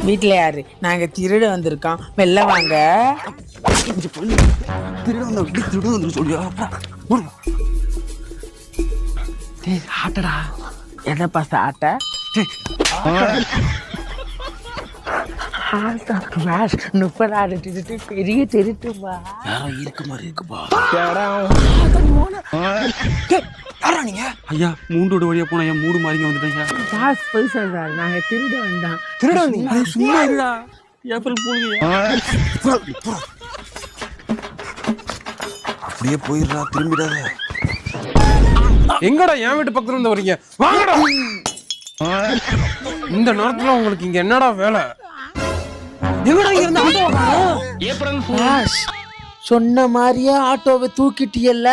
வீட்டுல யாரு? நாங்க திருட வந்திருக்கோம், வெளில வாங்க. திருட வந்து சொல்லியா? ஆட்டடா. என்னப்பா சாட்ட? பெரிய திருட்டுப்பா. யாரோ இருக்க மாதிரி இருக்குப்பா. யாரா நீங்க? ஐயா மூண்டோட வழியா போனா ஏன் மூடு மாறிங்க வந்துட்டீங்க? பாஸ் போய் சொல்றாரு, நாங்க திருட வந்தோம். திருட வந்தீங்க? சும்மா இருடா. ஏப்ரல் போடுங்க. அப்படியே போயிடுறா, திரும்பிடாத. எங்கடா என் வீட்டு பக்கத்துல இருந்து வரீங்க? வாங்கடா. இந்த நேரத்துல உங்களுக்கு இங்க என்னடா வேலை? எங்கடா இங்க இருந்து ஆட்டோ வாங்க? பாஸ் சொன்ன மாதிரியே ஆட்டோவை தூக்கிட்டியல்ல.